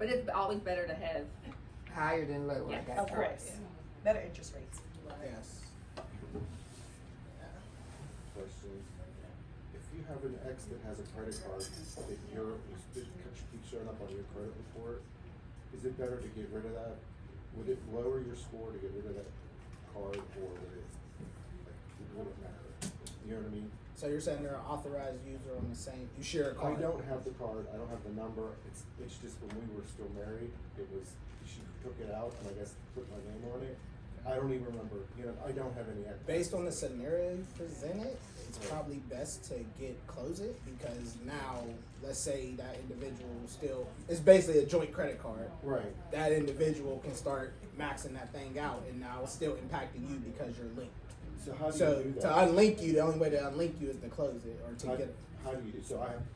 But it's always better to have higher than lower. Yes. Of course. Better interest rates. Yes. Question. If you have an ex that has a credit card that keeps showing up on your credit report, is it better to get rid of that? Would it lower your score to get rid of that card, or would it matter? You know what I mean? So you're saying they're an authorized user on the same, you share a I card? don't have the card, I don't have the number, it's just when we were still married, she took it out and I guess put my name on it. I don't even remember, I don't have any. Based on the scenario you presented, it's probably best to close it, because now, let's say that individual still, it's basically a joint credit card. Right. That individual can start maxing that thing out, and now it's still impacting you because you're linked. So how do So you do to that? unlink you, the only way to unlink you is to close it, or to get. How do you do,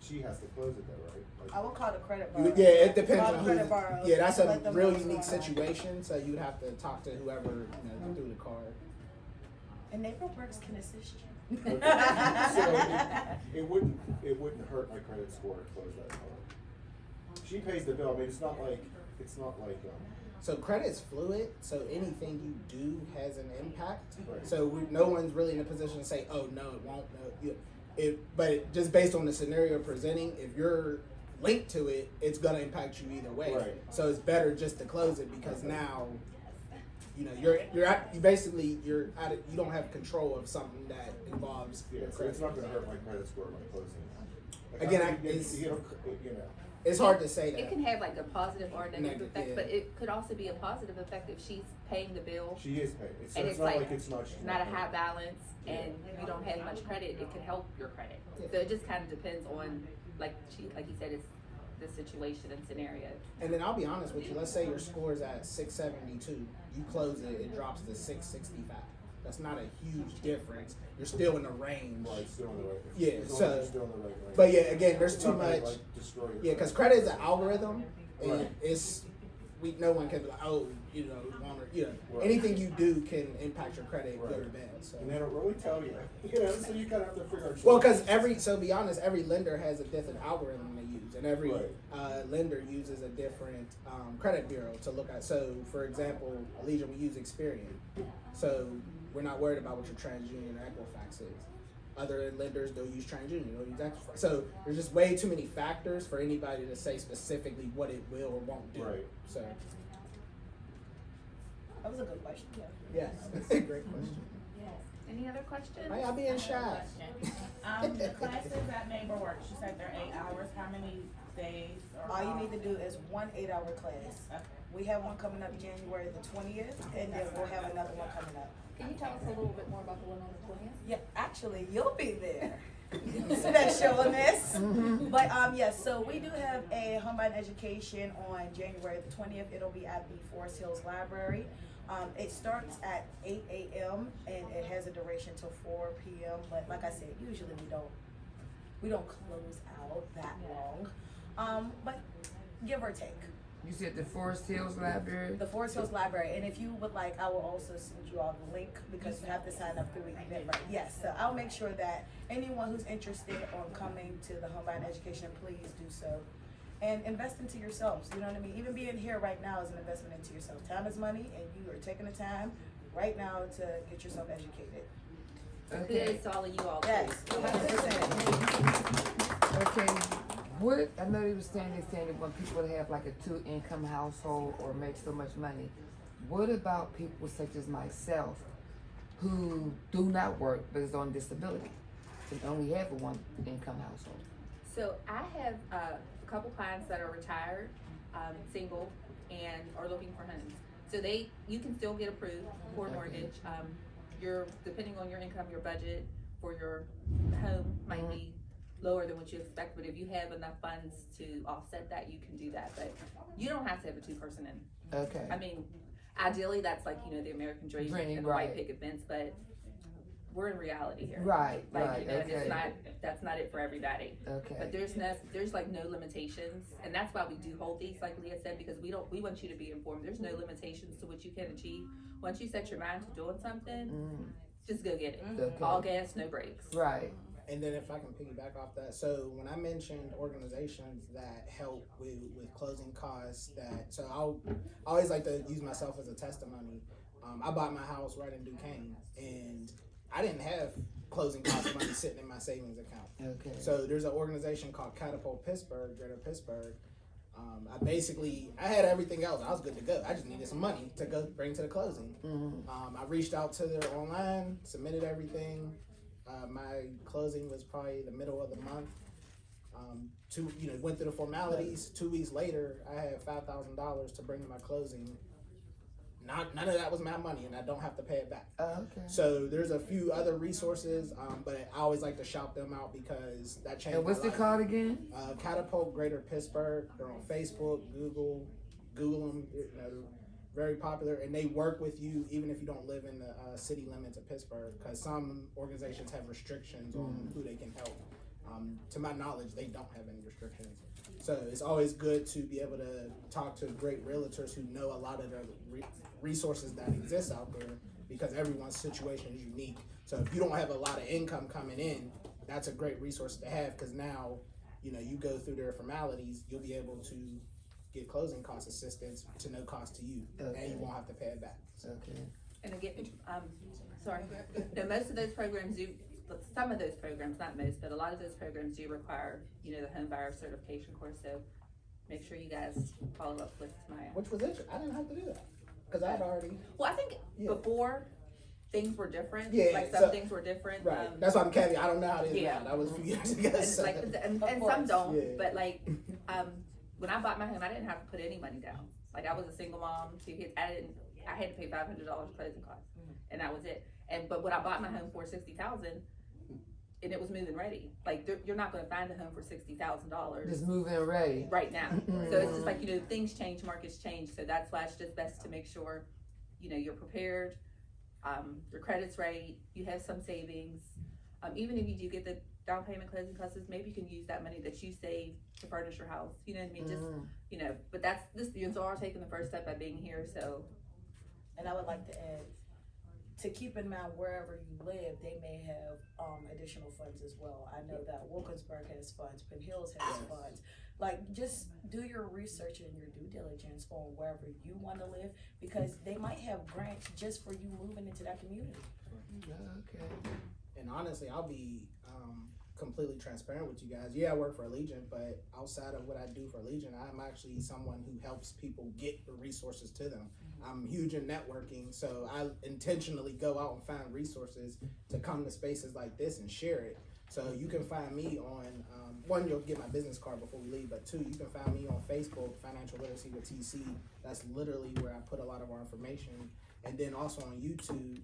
she has to close it though, right? I will call the credit bureau. Yeah, it depends Call on the who. credit bureau. Yeah, that's a Let them real know what's unique going on. situation. So you would have to talk to whoever through the card. And April Brooks can assist you. Okay. So it wouldn't hurt my credit score to close that card. She pays the bill. I mean, it's not like. So credit's fluid. So anything you do has an impact. Right. So no one's really in a position to say, "Oh no, it won't." No, but just based on the scenario presenting, if you're linked to it, it's gonna impact you either way. Right. So it's better just to close it, because now, you don't have control of something that involves Yeah, your so credit. it's not going to hurt my credit score by closing it. Like, Again, it's hard to say that. it can have like a positive or negative Negative, effect, yeah. but it could also be a positive effect if she's paying the bill. She is paying. So And it's it's not like, like it's not. It's not a high balance and you don't have much credit, it can help your credit. Yeah. So it just kind of depends on, like you said, it's the situation and scenario. And then I'll be honest with you. Let's say your score is at 672. You close it, it drops to 665. That's not a huge difference. You're still in the range. Right, still in the right. Yeah, as long so- as you're still in the right range. But yeah, again, there's It's too not gonna, much. like, destroy your Yeah, because credit. credit is an algorithm, and Right. no one can be like, oh, Right. anything you do can impact your credit, good or Right. bad. So. And they don't really tell you. So you kind of have to figure out. Well, because be honest, every lender has a different algorithm they use, and every Right. lender uses a different credit bureau to look at. So, for example, Allegiant, we use Experian, so we're not worried about what your TransUnion or Equifax is. Other lenders, they'll use TransUnion, they'll use Equifax. So there's just way too many factors for anybody to say specifically what it will or won't do. Right. So, That was a good question. yes, great question. Any other questions? I'll be in shy. The classes at Neighbor Works, you said they're 8 hours. How many days? All you need to do is one 8-hour class. Okay. We have one coming up January the 20th, and then we'll have another one coming up. Can you tell us a little bit more about the one on the 20th? Yeah, actually, you'll be there. Special on this. But yes, so we do have a home buying education on January the 20th. It'll be at the Forest Hills Library. It starts at 8 a.m. and it has a duration till 4 p.m. But like I said, usually we don't close out that long. But give or take. You said the Forest Hills Library? The Forest Hills Library, and if you would like, I will also send you all the link, because you have to sign up through Eventbrite. Yes, so I'll make sure that anyone who's interested on coming to the home buying education, please do so. And invest into yourselves, you know what I mean? Even being here right now is an investment into yourself. Time is money, and you are taking the time right now to get yourself educated. Kudos to all of you all. Yes, too. 100%. Okay. What, I know they were saying that when people have like a 2-income household or make so much money, what about people such as myself who do not work but is on disability and only have a 1-income household? So I have a couple clients that are retired, single, and are looking for homes. So you can still get approved for a mortgage. Depending on your income, your budget for your home might be lower than what you expect, but if you have enough funds to offset that, you can do that. But you don't have to have a 2-person in. Okay. I mean, ideally that's like, the American dream and the white picket fence, but we're in reality here. Right, Like, right, and okay. that's not it for everybody. Okay. But there's like no limitations, and that's why we do hold these, like Leah said, because we want you to be informed. There's no limitations to what you can achieve. Once you set your mind to doing something, just go get it. Okay. All gas, no brakes. Right. And then if I can piggyback off that, so when I mentioned organizations that help with closing costs, so I always like to use myself as a testimony. I bought my house right in Duquesne, and I didn't have closing cost money sitting in my savings account. Okay. So there's an organization called Catapult Pittsburgh, Greater Pittsburgh. I had everything else. I was good to go. I just needed some money to go bring to the closing. I reached out to their online, submitted everything. My closing was probably the middle of the month. Went through the formalities. 2 weeks later, I had $5,000 to bring to my closing. None of that was my money, and I don't have to pay it back. Okay. So there's a few other resources, but I always like to shout them out because that changed. And what's my it life. called again? Catapult Greater Pittsburgh. They're on Facebook, Google them. They're very popular, and they work with you even if you don't live in the city limits of Pittsburgh, because some organizations have restrictions on who they can help. To my knowledge, they don't have any restrictions. So it's always good to be able to talk to great realtors who know a lot of the resources that exist out there, because everyone's situation is unique. So if you don't have a lot of income coming in, that's a great resource to have, because now, you go through their formalities, you'll be able to get closing cost assistance to no cost to you, and you won't have to pay it back. Okay. And again, sorry, no, most of those programs some of those programs, not most, but a lot of those programs do require, the home buyer certification course, so make sure you guys follow up with Tamiah. Which was interesting. I didn't have to do that, because I had already. Well, I think before, things were different. Yeah, like some things were different. Right. That's why I'm caveat. I don't know how it is Yeah. now. That was a few years ago. And, So. and some don't, Yeah. but when I bought my home, I didn't have to put any money down. Like, I was a single mom, 2 kids. I had to pay $500 closing costs, and that was it. But when I bought my home for $60,000, and it was move-in ready. Like, you're not going to find a home for $60,000 Just move-in ready. right now. So it's just like, things change, markets change. So that's why it's just best to make sure, you're prepared, your credit's right, you have some savings. Even if you do get the down payment closing costs, maybe you can use that money that you save to furnish your house. You know what I mean? Just, but that's this. You are taking the first step by being here. So, And I would like to add, to keep in mind wherever you live, they may have additional funds as well. I know that Wilkinsburg has funds, Penn Hills has funds. Like, just do your research and your due diligence on wherever you want to live, because they might have grants just for you moving into that community. Okay. And honestly, I'll be completely transparent with you guys. Yeah, I work for Allegiant, but outside of what I do for Allegiant, I'm actually someone who helps people get the resources to them. I'm huge in networking, so I intentionally go out and find resources to come to spaces like this and share it. So you can find me on, one, you'll get my business card before we leave, but two, you can find me on Facebook, Financial Literacy with TC. That's literally where I put a lot of our information. And then also on YouTube,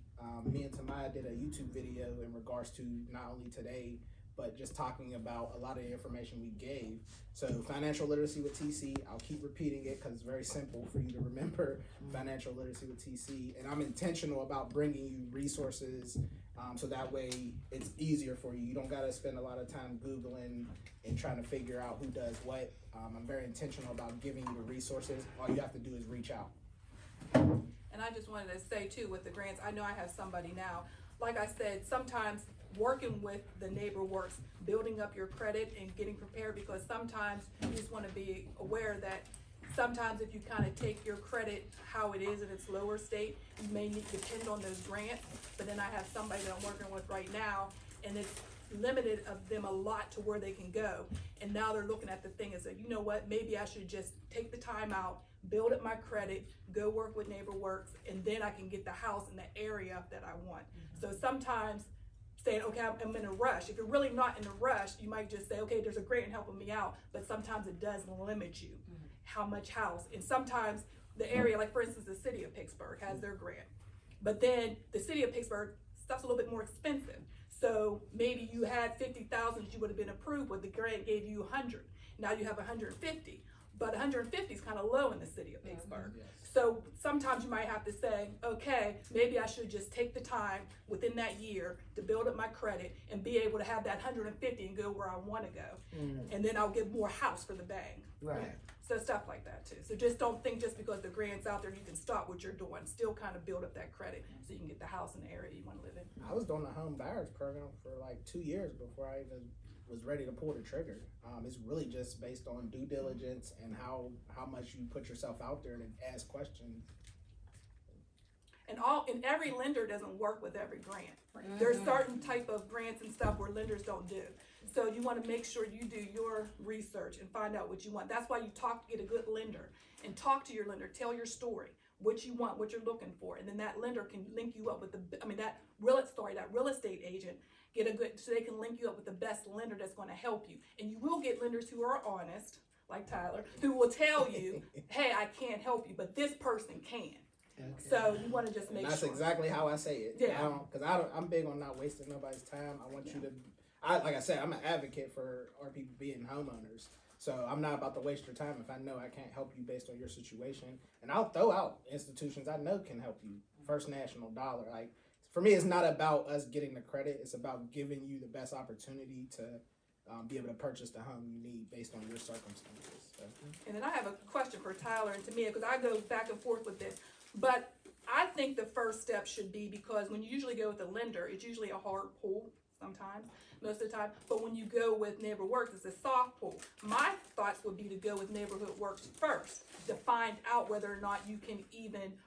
me and Tamiah did a YouTube video in regards to not only today, but just talking about a lot of the information we gave. So Financial Literacy with TC, I'll keep repeating it because it's very simple for you to remember. Financial Literacy with TC, and I'm intentional about bringing you resources so that way it's easier for you. You don't gotta spend a lot of time Googling and trying to figure out who does what. I'm very intentional about giving you the resources. All you have to do is reach out. And I just wanted to say too, with the grants, I know I have somebody now. Like I said, sometimes working with the Neighbor Works, building up your credit and getting prepared, because sometimes you just want to be aware that sometimes if you kind of take your credit how it is in its lower state, you may need to depend on those grants. But then I have somebody that I'm working with right now, and it's limited of them a lot to where they can go. And now they're looking at the thing and say, you know what, maybe I should just take the time out, build up my credit, go work with Neighbor Works, and then I can get the house in the area that I want. So sometimes saying, okay, I'm in a rush. If you're really not in a rush, you might just say, okay, there's a grant helping me out, but sometimes it does limit you, how much house. And sometimes the area, like for instance, the city of Pittsburgh has their grant, but then the city of Pittsburgh, stuff's a little bit more expensive. So maybe you had 50,000 you would have been approved, but the grant gave you 100. Now you have 150, but 150 is kind of low in the city of Pittsburgh. Yes. So sometimes you might have to say, okay, maybe I should just take the time within that year to build up my credit and be able to have that 150 and go where I want to go. And then I'll get more house for the bang. Right. So stuff like that too. So just don't think just because the grant's out there, you can stop what you're doing. Still kind of build up that credit so you can get the house in the area you want to live in. I was doing the home buyers program for like 2 years before I even was ready to pull the trigger. It's really just based on due diligence and how much you put yourself out there and ask questions. And every lender doesn't work with every grant. There's certain type of grants and stuff where lenders don't do. So you want to make sure you do your research and find out what you want. That's why you get a good lender and talk to your lender, tell your story, what you want, what you're looking for. And then that lender can link you up with that real estate agent, so they can link you up with the best lender that's going to help you. And you will get lenders who are honest, like Tyler, who will tell you, hey, I can't help you, but this person can. Okay. So you want to just make That's sure. exactly how I say it. Yeah. I'm big on not wasting nobody's time. I want you to, like I said, I'm an advocate for our people being homeowners. So I'm not about to waste your time if I know I can't help you based on your situation. And I'll throw out institutions I know can help you. First National, Dollar. Like, for me, it's not about us getting the credit. It's about giving you the best opportunity to be able to purchase the home you need based on your circumstances. So. And then I have a question for Tyler and Tamiah, because I go back and forth with this. But I think the first step should be, because when you usually go with a lender, it's usually a hard pull sometimes, most of the time. But when you go with Neighbor Works, it's a soft pull. My thoughts would be to go with Neighborhood Works first to find out whether or not you can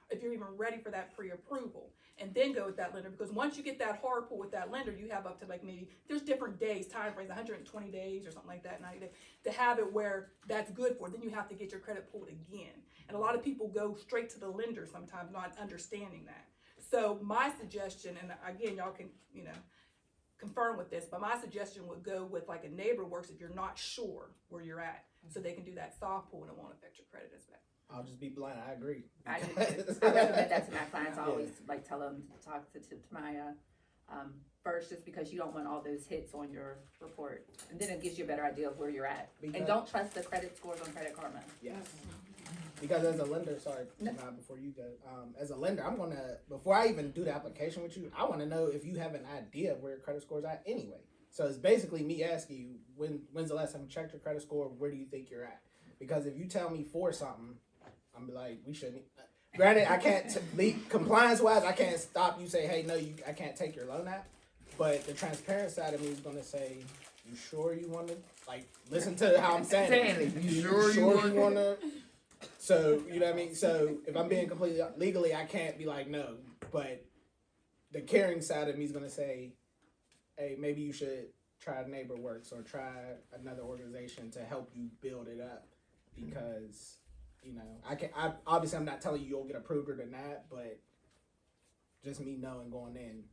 if you're even ready for that pre-approval. And then go with that lender, because once you get that hard pull with that lender, you have up to there's different days, time frames, 120 days or something like that, 90 days, to have it where that's good for. Then you have to get your credit pulled again. And a lot of people go straight to the lender sometimes, not understanding that. So my suggestion, and again, y'all can, confirm with this, but my suggestion would go with like a Neighbor Works if you're not sure where you're at, so they can do that soft pull and it won't affect your credit as bad. I'll just be blunt. I agree. I recommend that to my clients. I always tell them to talk to Tamiah first, just because you don't want all those hits on your report, and then it gives you a better idea of where you're at. And don't trust the credit scores on Credit Karma. Yes. Because as a lender, before you go, as a lender, before I even do the application with you, I want to know if you have an idea of where your credit score is at anyway. So it's basically me asking you, when's the last time you checked your credit score? Where do you think you're at? Because if you tell me 4 something, I'm like, we shouldn't. Granted, I can't, compliance-wise, I can't stop you, say, hey, no, I can't take your loan out. But the transparent side of me is going to say, you sure you want to, listen to how I'm saying it. You sure you want to? So, you know what I mean? So, if I'm being completely, legally, I can't be like, no. But the caring side of me is going to say, hey, maybe you should try Neighbor Works or try another organization to help you build it up. Because, obviously I'm not telling you you'll get approved or denied, but just me knowing going in.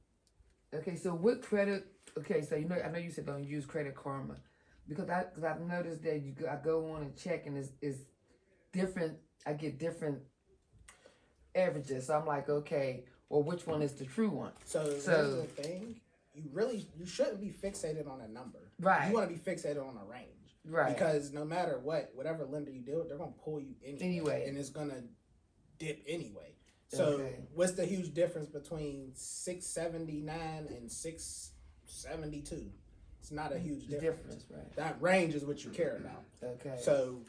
Okay, so what credit? Okay, so I know you said don't use Credit Karma, because I've noticed that I go on and check, and it's different. I get different averages. So I'm like, okay, well, which one is the true one? So here's the thing: you shouldn't be fixated on a number. Right. You want to be fixated on a range. Right. Because no matter whatever lender you deal with, they're gonna pull you anyway. And it's gonna dip anyway. So what's the huge difference between 679 and 672? It's not a huge difference. Right. That range is what you care about. Okay. So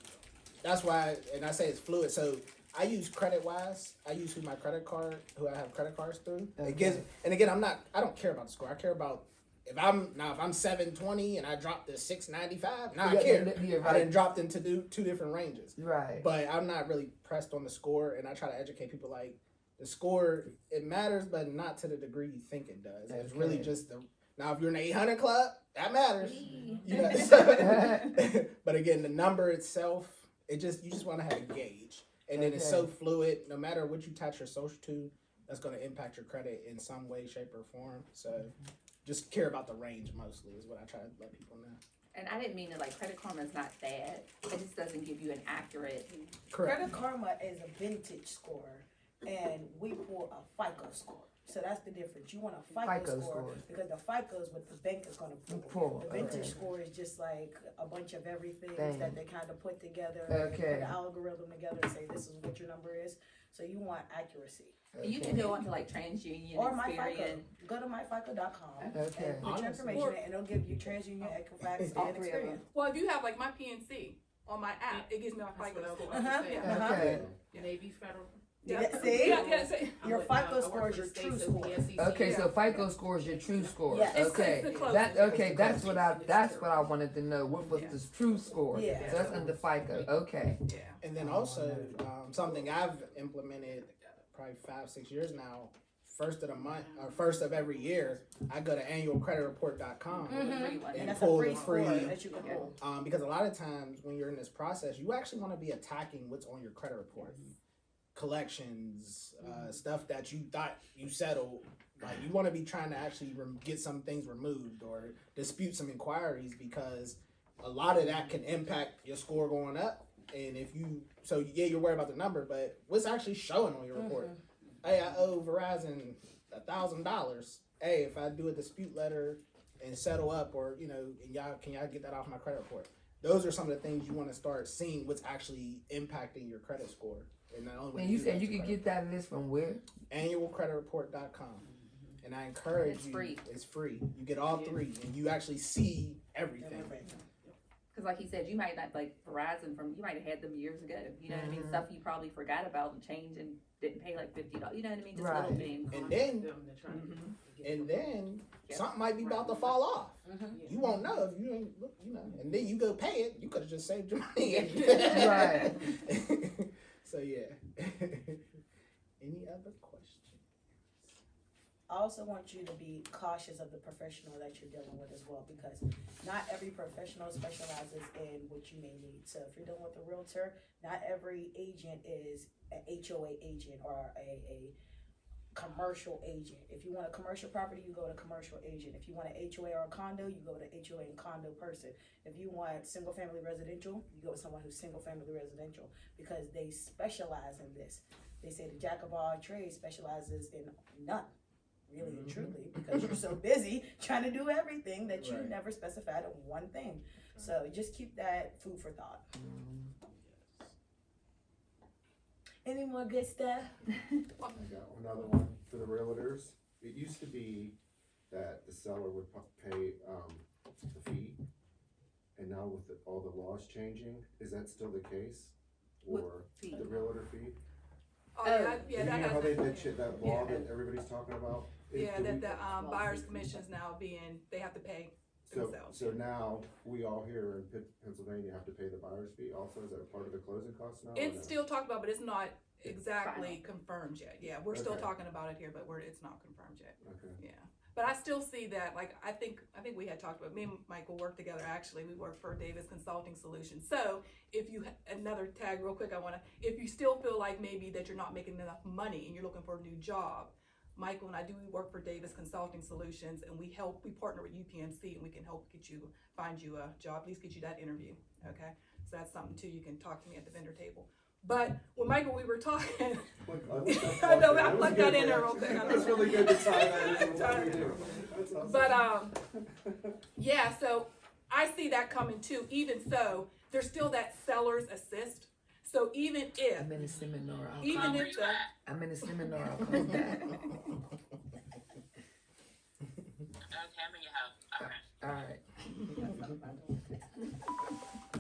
that's why, and I say it's fluid. So I use CreditWise. I use who I have credit cards through. Okay. And again, I don't care about the score. I care about if I'm 720 and I dropped to 695. Now I care. Yeah, right. I done dropped into two different ranges. Right. But I'm not really pressed on the score, and I try to educate people like the score, it matters, but not to the degree you think it does. Okay. It's really just now if you're in the 800 club, that matters. But again, the number itself, you just want to have a gauge. And then it's so fluid, no matter what you attach your social to, that's going to impact your credit in some way, shape, or form. So just care about the range mostly is what I try to let people know. And I didn't mean to Credit Karma is not bad. It just doesn't give you an accurate. Correct. Credit Karma is a vintage score, and we pull a FICO score. So that's the difference. You want a FICO score because the FICO is what the bank is going to pull. The vintage score is just like a bunch of everything that they kind of put together, put an algorithm together and say this is what your number is. So you want accuracy. You can go on to TransUnion or Experian. Go to myfico.com and put your information in, and it'll give you TransUnion, Equifax, and Experian. Well, if you have my PNC, on my app. It gives me my FICO score. Uh-huh. Okay. Navy Federal. Yeah, see? See? Your I'm FICO score is your true score. Okay, so FICO score is your true score. Yes. Okay, It's the closest. that's what I wanted to know. What was the true score? Yeah. So that's under FICO. Okay. Yeah. And then also, something I've implemented probably 5-6 years now. First of the month or first of every year, I go to annualcreditreport.com And and that's pull a the free free. score that you can pull. Because a lot of times when you're in this process, you actually want to be attacking what's on your credit report, collections, stuff that you thought you settled. Like you want to be trying to actually get some things removed or dispute some inquiries because a lot of that can impact your score going up. And if you, so yeah, you're worried about the number, but what's actually showing on your report? Hey, I owe Verizon $1,000. Hey, if I do a dispute letter and settle up, or and can y'all get that off my credit report? Those are some of the things you want to start seeing what's actually impacting your credit score. And not only And you said you could get that list from where? Annualcreditreport.com. And I encourage It's you. free. It's free. You get all three, and you actually see everything. Because like he said, you might not like Verizon you might have had them years ago. You know what I mean? Mhm. Stuff you probably forgot about and changed and didn't pay like $50. You know what I mean? Just Right. little things. And then something might be about to fall off. You won't know if you ain't look, and then you go pay it. You could have just saved your money. Right. So yeah. Any other questions? I also want you to be cautious of the professional that you're dealing with as well, because not every professional specializes in what you may need. So if you're dealing with a realtor, not every agent is an HOA agent or a commercial agent. If you want a commercial property, you go to commercial agent. If you want an HOA or a condo, you go to HOA and condo person. If you want single family residential, you go with someone who's single family residential, because they specialize in this. They say the jack of all trades specializes in none. Really and truly, because you're so busy trying to do everything that you Right. never specified on one thing. So just keep that food for thought. Any more good stuff? I got another one for the realtors. It used to be that the seller would pay the fee, and now with all the laws changing, is that still the case? Or fee? the realtor fee? Oh, yeah, You that know how has. that law that everybody's talking about? Yeah, that the buyer's commissions now they have to pay themselves. So now we all here in Pennsylvania have to pay the buyer's fee also? Is that a part of the closing costs now? or It's no? still talked about, but it's not exactly confirmed yet. Yeah, we're still Okay. talking about it here, but it's not confirmed yet. Okay. Yeah, but I still see that. Like I think we had talked about, me and Michael work together. Actually, we work for Davis Consulting Solutions. So if you another tag real quick, if you still feel like maybe that you're not making enough money and you're looking for a new job, Michael and I we work for Davis Consulting Solutions, and we partner with UPMC, and we can help find you a job, at least get you that interview. Okay, so that's something too. You can talk to me at the vendor table. But with Michael, we were talking. I know, I plugged that in there real quick. That's really good to tie that into what we do. That's awesome. But yeah, so I see that coming too. Even so, there's still that seller's assist. So even if, I'm in a seminar. even if the I'm in a seminar. I'll come back. All right.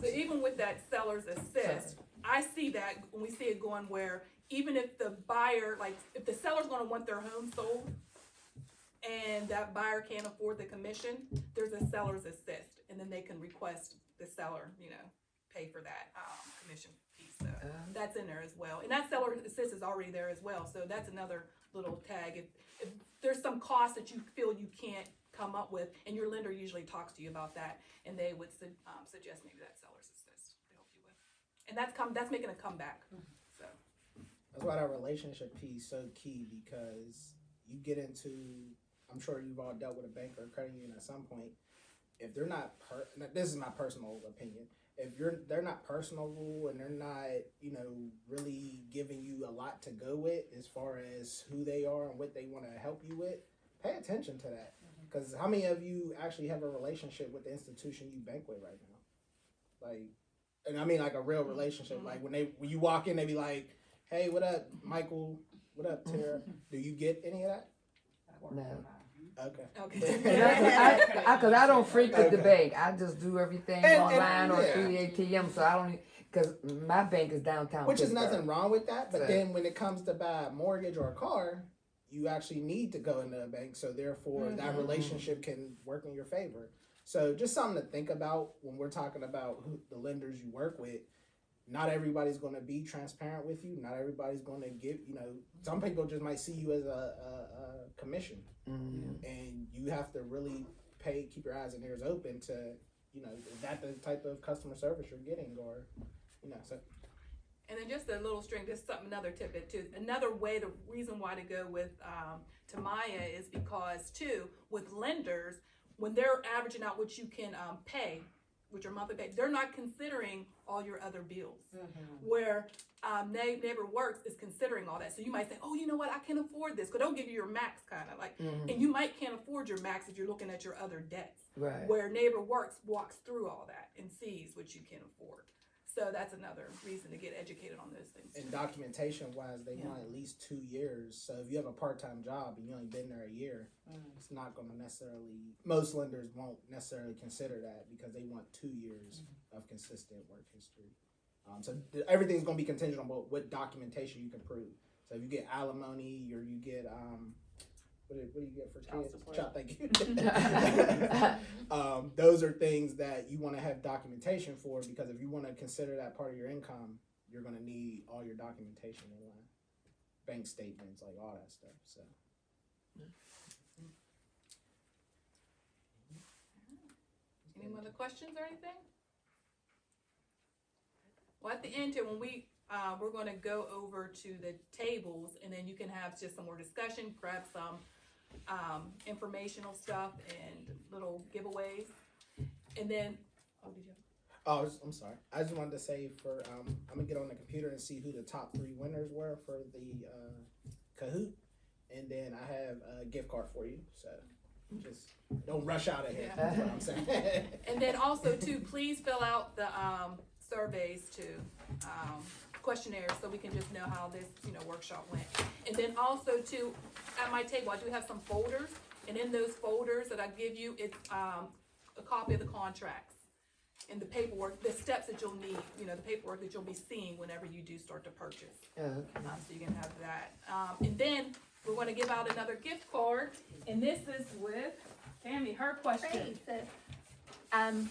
So even with that seller's assist, I see that when we see it going where even if the buyer, like if the seller's gonna want their home sold and that buyer can't afford the commission, there's a seller's assist, and then they can request the seller, pay for that commission piece. So that's in there as well. And that seller assist is already there as well. So that's another little tag. If there's some cost that you feel you can't come up with, and your lender usually talks to you about that, and they would suggest maybe that seller's assist to help you with. And that's making a comeback. So That's why that relationship piece is so key, because you get into, I'm sure you've all dealt with a bank or a credit union at some point. If they're not, this is my personal opinion, if they're not personable and they're not, really giving you a lot to go with as far as who they are and what they want to help you with, pay attention to that. Because how many of you actually have a relationship with the institution you bank with right now? Like, and I mean like a real relationship. Like when you walk in, they be like, "Hey, what up, Michael? What up, Tara?" Do you get any of that? No. Okay. Okay. Cause I don't frequent the bank. I just do everything And- online or yeah. through the ATM. So I don't, cause my bank is downtown. Which is Pittsburgh. nothing wrong with that, but So- then when it comes to buy a mortgage or a car, you actually need to go into a bank, so therefore that relationship can work in your favor. So just something to think about when we're talking about the lenders you work with. Not everybody's going to be transparent with you. Not everybody's going to give, some people just might see you as a commission. And you have to really keep your eyes and ears open to, is that the type of customer service you're getting, or, so. And then just a little string, just another tidbit too. Another way, the reason why to go with Tamiah is because too, with lenders, when they're averaging out what you can pay, with your monthly pay, they're not considering all your other bills. Where Neighbor Works is considering all that. So you might say, oh, you know what, I can afford this. Because they'll give you your max kind of like, and you might can't afford your max if you're looking at your other debts. Right. Where Neighbor Works walks through all that and sees what you can afford. So that's another reason to get educated on those things. And documentation wise, they want at least 2 years. So if you have a part-time job and you only been there a year, it's not going to necessarily, most lenders won't necessarily consider that because they want 2 years of consistent work history. So everything's going to be contingent on what documentation you can prove. So if you get alimony or you get, what do you get for kids? Thank you. Those are things that you want to have documentation for, because if you want to consider that part of your income, you're going to need all your documentation in line, bank statements, like all that stuff. So. Any other questions or anything? Well, at the end here, when we're going to go over to the tables, and then you can have just some more discussion, grab some informational stuff and little giveaways, and then I'm sorry. I just wanted to say I'm gonna get on the computer and see who the top 3 winners were for the Kahoot, and then I have a gift card for you. So just don't rush out of here. Yeah. That's what I'm saying. And then also too, please fill out the surveys too, questionnaires, so we can just know how this workshop went. And then also too, at my table I do have some folders, and in those folders that I give you, it's a copy of the contracts and the paperwork, the steps that you'll need, the paperwork that you'll be seeing whenever you do start to purchase. So you can have that. And then we're going to give out another gift card, and this is with Tammy, her question. Great. So,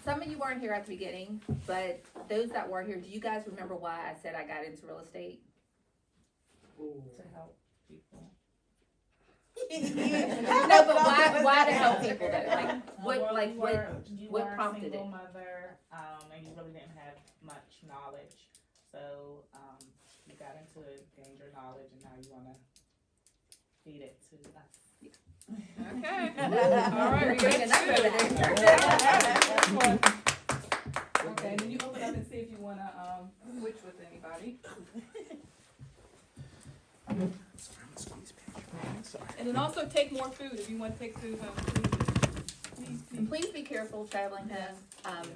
some of you weren't here at the beginning, but those that were here, do you guys remember why I said I got into real estate? To help people. No, but why to help people though? You what were a prompted single it? mother, and you really didn't have much knowledge. So you got into it, gained your knowledge, and now you want to feed it to us. Okay. All right, we got two. Okay, and then you open up and see if you want to switch with anybody. And then also take more food if you want to take food home. Please Please be careful traveling home.